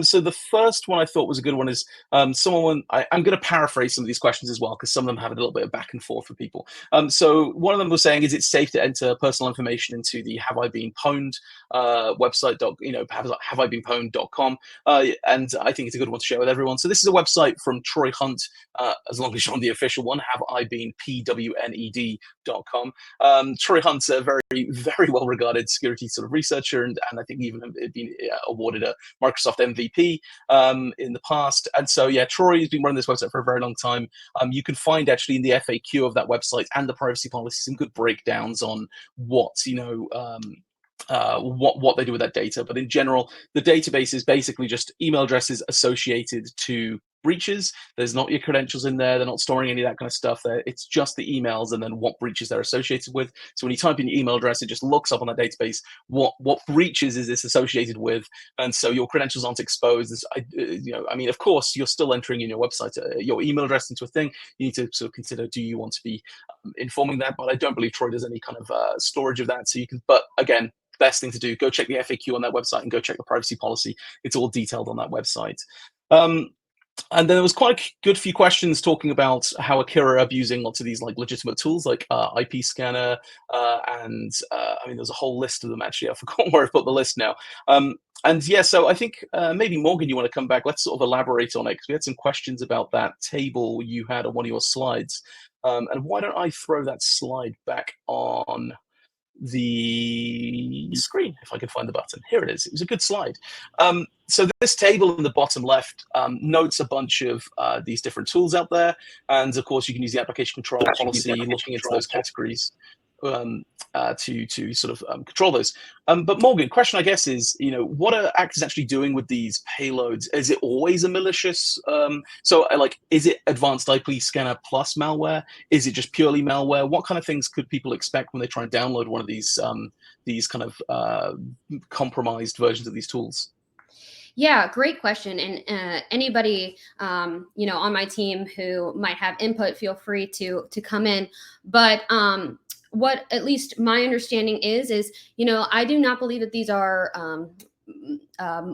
So the first one I thought was a good one is I'm going to paraphrase some of these questions as well, because some of them have a little bit of back and forth for people. So one of them was saying, is it safe to enter personal information into the Have I Been Pwned website, haveibeenpwned.com? And I think it's a good one to share with everyone. So this is a website from Troy Hunt, as long as you're on the official one, haveibeenpwned.com. Troy Hunt's a very, very well-regarded security sort of researcher, and I think even been awarded a Microsoft MVP in the past. And so, yeah, Troy has been running this website for a very long time. You can find actually in the FAQ of that website and the privacy policy some good breakdowns on what what they do with that data. But in general, the database is basically just email addresses associated to breaches. There's not your credentials in there. They're not storing any of that kind of stuff there. It's just the emails and then what breaches they're associated with. So when you type in your email address, it just looks up on that database what breaches is this associated with, and so your credentials aren't exposed. Of course, you're still entering in your website your email address into a thing. You need to sort of consider, do you want to be informing that? But I don't believe Troy does any kind of storage of that. So you can, but again, best thing to do, go check the FAQ on that website and go check the privacy policy. It's all detailed on that website. And then there was quite a good few questions talking about how Akira are abusing lots of these legitimate tools like IP scanner, and there's a whole list of them actually. I forgot where I've put the list now. And yeah, so I think maybe Morgan, you want to come back. Let's sort of elaborate on it, because we had some questions about that table you had on one of your slides. And why don't I throw that slide back on the screen if I can find the button. Here it is. It was a good slide. So this table in the bottom left notes a bunch of these different tools out there, and of course you can use the application control policy looking into those categories. to sort of control those. But Morgan, question I guess is, what are actors actually doing with these payloads? Is it always a malicious? Is it advanced IP scanner plus malware? Is it just purely malware? What kind of things could people expect when they try and download one of these kind of compromised versions of these tools? Yeah, great question. And anybody, on my team who might have input, feel free to come in. But what at least my understanding is, I do not believe that these are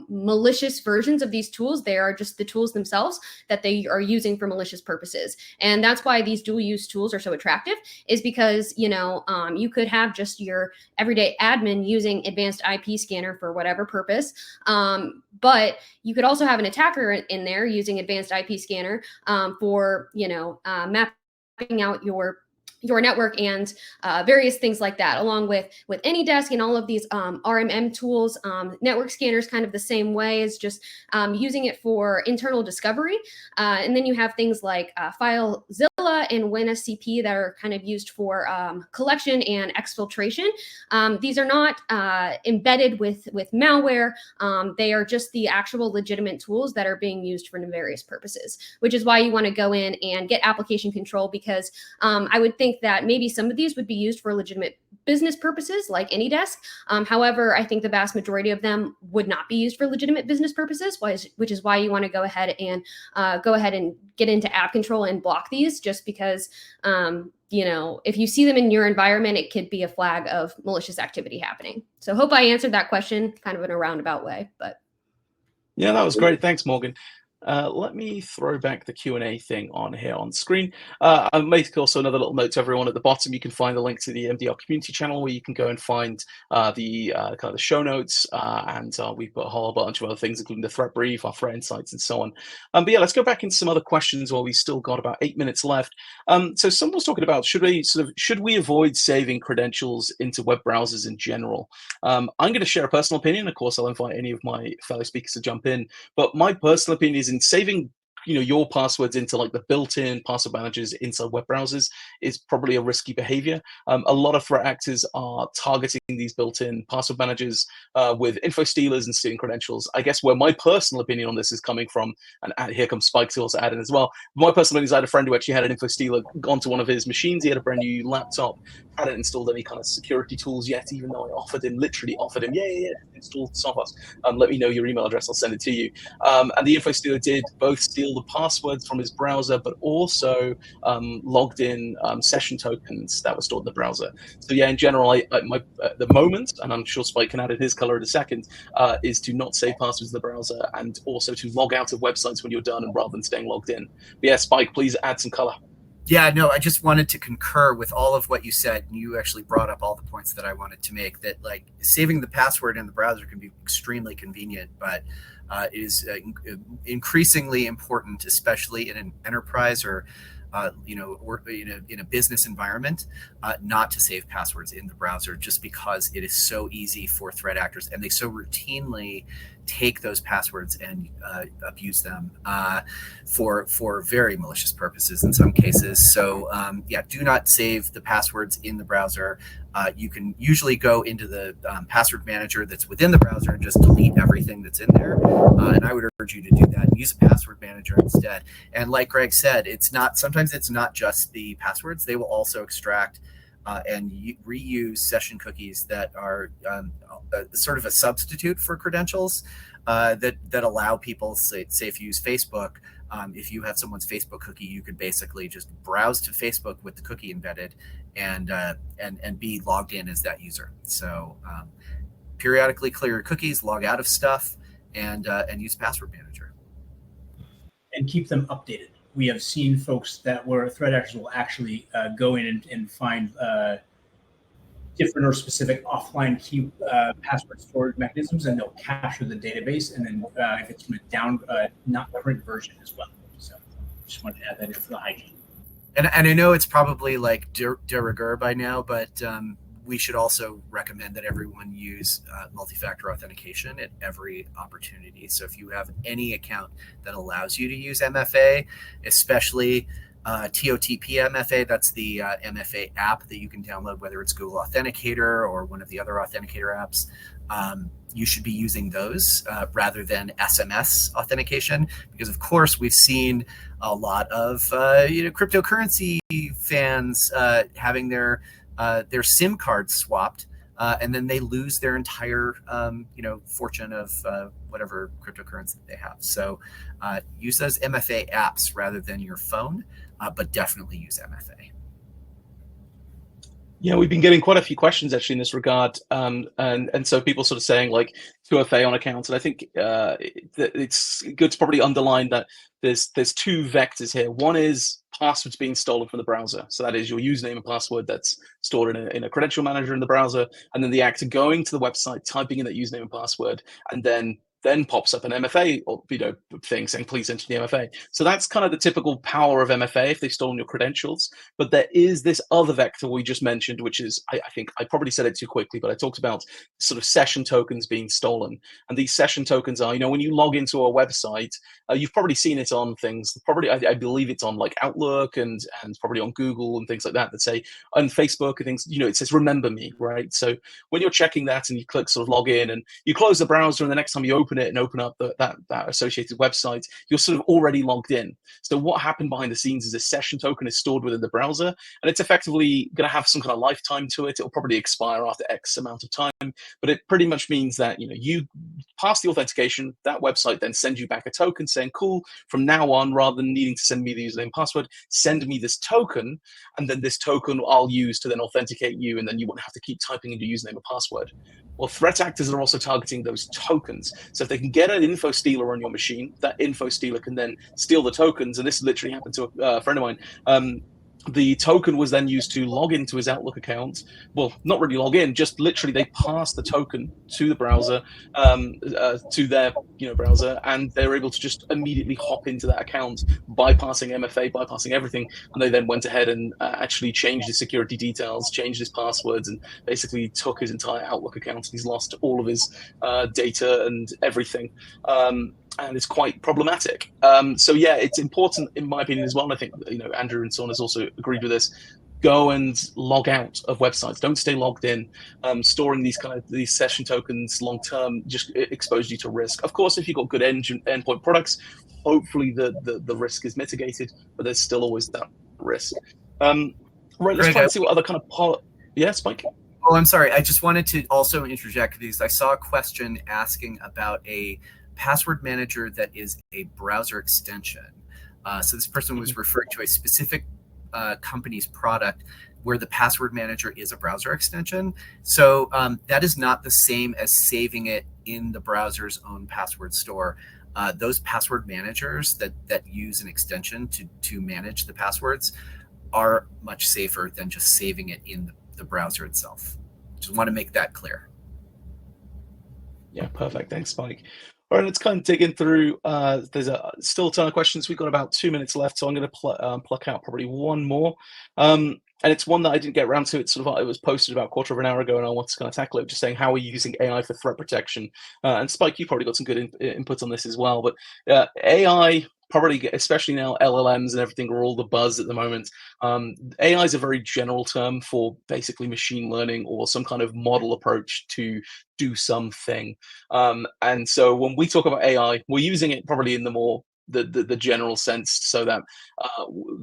malicious versions of these tools. They are just the tools themselves that they are using for malicious purposes. And that's why these dual use tools are so attractive, is because, you could have just your everyday admin using advanced IP scanner for whatever purpose. But you could also have an attacker in there using advanced IP scanner for, mapping out your network and various things like that, along with AnyDesk and all of these RMM tools. Network scanners kind of the same way, as just using it for internal discovery. And then you have things like FileZilla and WinSCP that are kind of used for collection and exfiltration. These are not embedded with malware. They are just the actual legitimate tools that are being used for various purposes, which is why you want to go in and get application control, because I would think that maybe some of these would be used for legitimate business purposes like AnyDesk. However, I think the vast majority of them would not be used for legitimate business purposes, which is why you want to go ahead and get into app control and block these, just because, if you see them in your environment, it could be a flag of malicious activity happening. So hope I answered that question kind of in a roundabout way, but. Yeah, that was great. Thanks, Morgan. Let me throw back the Q&A thing on here on screen. I'll make also another little note to everyone at the bottom. You can find the link to the MDR community channel where you can go and find the kind of the show notes, and we've got a whole bunch of other things, including the threat brief, our threat insights, and so on. But yeah, let's go back into some other questions while we've still got about 8 minutes left. So someone was talking about should we avoid saving credentials into web browsers in general? I'm going to share a personal opinion. Of course, I'll invite any of my fellow speakers to jump in, but my personal opinion is saving your passwords into like the built-in password managers inside web browsers is probably a risky behavior. A lot of threat actors are targeting these built-in password managers with info stealers and stealing credentials. I guess where my personal opinion on this is coming from, and here comes Spike to also add in as well. My personal opinion is I had a friend who actually had an info stealer gone to one of his machines. He had a brand new laptop, hadn't installed any kind of security tools yet, even though I literally offered him, yeah, install Sophos. Let me know your email address, I'll send it to you. And the info stealer did both steal the passwords from his browser, but also logged in session tokens that were stored in the browser. So yeah, in general, the moment, and I'm sure Spike can add in his color in a second, is to not save passwords in the browser, and also to log out of websites when you're done, and rather than staying logged in. But yeah, Spike, please add some color. Yeah, no, I just wanted to concur with all of what you said. And you actually brought up all the points that I wanted to make, that like saving the password in the browser can be extremely convenient, but it is increasingly important, especially in an enterprise or in a business environment, not to save passwords in the browser, just because it is so easy for threat actors, and they so routinely take those passwords and abuse them for very malicious purposes in some cases. So yeah, do not save the passwords in the browser. You can usually go into the password manager that's within the browser and just delete everything that's in there. And I would urge you to do that. Use a password manager instead. And like Greg said, sometimes it's not just the passwords. They will also extract and reuse session cookies that are sort of a substitute for credentials that allow people, say if you use Facebook, if you have someone's Facebook cookie, you could basically just browse to Facebook with the cookie embedded and be logged in as that user. So periodically clear your cookies, log out of stuff, and use password manager. And keep them updated. We have seen folks where threat actors will actually go in and find different or specific offline key password storage mechanisms, and they'll capture the database, and then if it's from a not current version as well. So just wanted to add that in for the hygiene. And I know it's probably like de rigueur by now, but we should also recommend that everyone use multi-factor authentication at every opportunity. So if you have any account that allows you to use MFA, especially TOTP MFA, that's the MFA app that you can download, whether it's Google Authenticator or one of the other Authenticator apps. You should be using those rather than SMS authentication, because of course we've seen a lot of cryptocurrency fans having their SIM cards swapped, and then they lose their entire fortune of whatever cryptocurrency they have. So use those MFA apps rather than your phone, but definitely use MFA. Yeah, we've been getting quite a few questions actually in this regard, and so people sort of saying like 2FA on accounts, and I think it's good to probably underline that there's two vectors here. One is passwords being stolen from the browser, so that is your username and password that's stored in a credential manager in the browser, and then the actor going to the website, typing in that username and password, and then pops up an MFA or thing saying please enter the MFA. So that's kind of the typical power of MFA if they've stolen your credentials. But there is this other vector we just mentioned, which is I think I probably said it too quickly, but I talked about sort of session tokens being stolen. And these session tokens are, when you log into a website, you've probably seen it on things. Probably I believe it's on like Outlook and probably on Google and things like that say on Facebook and things. It says remember me, right? So when you're checking that and you click sort of log in and you close the browser and the next time you open it and open up that associated website, you're sort of already logged in. So what happened behind the scenes is a session token is stored within the browser, and it's effectively going to have some kind of lifetime to it. It'll probably expire after X amount of time, but it pretty much means that you pass the authentication, that website then sends you back a token saying, cool, from now on, rather than needing to send me the username and password, send me this token, and then this token I'll use to then authenticate you, and then you won't have to keep typing in your username and password. Well, threat actors are also targeting those tokens. So if they can get an info stealer on your machine, that info stealer can then steal the tokens. And this literally happened to a friend of mine. The token was then used to log into his Outlook account. Well, not really log in, just literally they pass the token to the browser, to their browser, and they were able to just immediately hop into that account, bypassing MFA, bypassing everything. And they then went ahead and actually changed his security details, changed his passwords, and basically took his entire Outlook account. He's lost all of his data and everything. And it's quite problematic. So yeah, it's important in my opinion as well. And I think Andrew and Saun has also agreed with this. Go and log out of websites. Don't stay logged in. Storing these session tokens long term just exposes you to risk. Of course, if you've got good endpoint products, hopefully the risk is mitigated, but there's still always that risk. Right, let's try and see what other kind of yeah, Spike. Oh, I'm sorry. I just wanted to also interject these. I saw a question asking about a password manager that is a browser extension. So this person was referring to a specific company's product where the password manager is a browser extension. So that is not the same as saving it in the browser's own password store. Those password managers that use an extension to manage the passwords are much safer than just saving it in the browser itself. Just want to make that clear. Yeah, perfect. Thanks, Spike. All right, let's kind of dig in through. There's still a ton of questions. We've got about 2 minutes left, so I'm going to pluck out probably one more. And it's one that I didn't get around to. It was posted about a quarter of an hour ago, and I want to kind of tackle it, just saying how we're using AI for threat protection. And Spike, you probably got some good input on this as well. But AI, probably, especially now, LLMs and everything are all the buzz at the moment. AI is a very general term for basically machine learning or some kind of model approach to do something. And so when we talk about AI, we're using it probably in the general sense, so that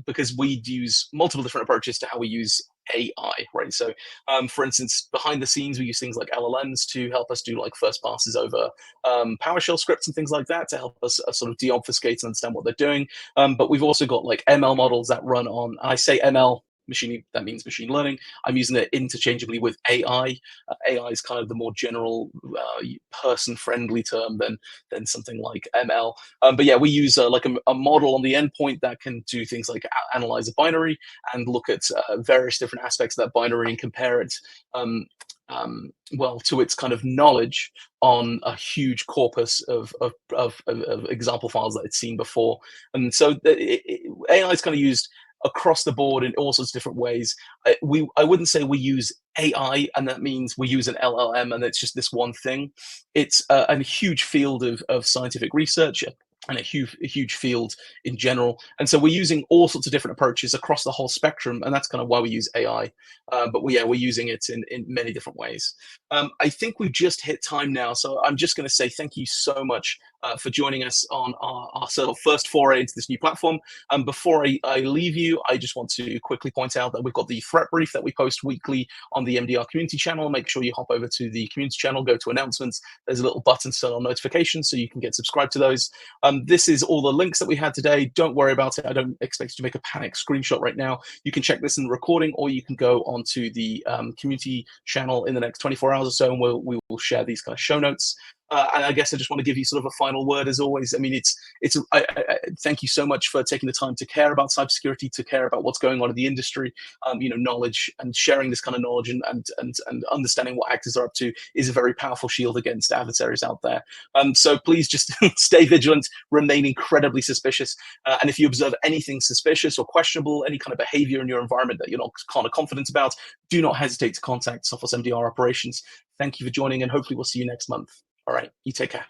because we use multiple different approaches to how we use AI, right? So for instance, behind the scenes we use things like LLMs to help us do like first passes over PowerShell scripts and things like that to help us sort of deobfuscate and understand what they're doing. But we've also got like ML models that run on, I say ML, that means machine learning. I'm using it interchangeably with AI. AI is kind of the more general person-friendly term than something like ML. But yeah, we use like a model on the endpoint that can do things like analyze a binary and look at various different aspects of that binary and compare it to its kind of knowledge on a huge corpus of example files that it's seen before. And so AI is kind of used across the board in all sorts of different ways. I wouldn't say we use AI and that means we use an LLM and it's just this one thing. It's a huge field of scientific research. and a huge field in general. And so we're using all sorts of different approaches across the whole spectrum, and that's kind of why we use AI. But we're using it in many different ways. I think we've just hit time now, so I'm just going to say thank you so much for joining us on our sort of first foray into this new platform. Before I leave you, I just want to quickly point out that we've got the threat brief that we post weekly on the MDR community channel. Make sure you hop over to the community channel, go to announcements. There's a little button to turn on notifications so you can get subscribed to those. This is all the links that we had today. Don't worry about it. I don't expect you to make a panic screenshot right now. You can check this in the recording, or you can go onto the community channel in the next 24 hours or so, and we will share these kind of show notes. And I guess I just want to give you sort of a final word, as always. I mean, I thank you so much for taking the time to care about cybersecurity, to care about what's going on in the industry. Knowledge and sharing this kind of knowledge and understanding what actors are up to is a very powerful shield against adversaries out there. So please just stay vigilant, remain incredibly suspicious. And if you observe anything suspicious or questionable, any kind of behavior in your environment that you're not kind of confident about, do not hesitate to contact Sophos MDR Operations. Thank you for joining, and hopefully we'll see you next month. All right, you take care.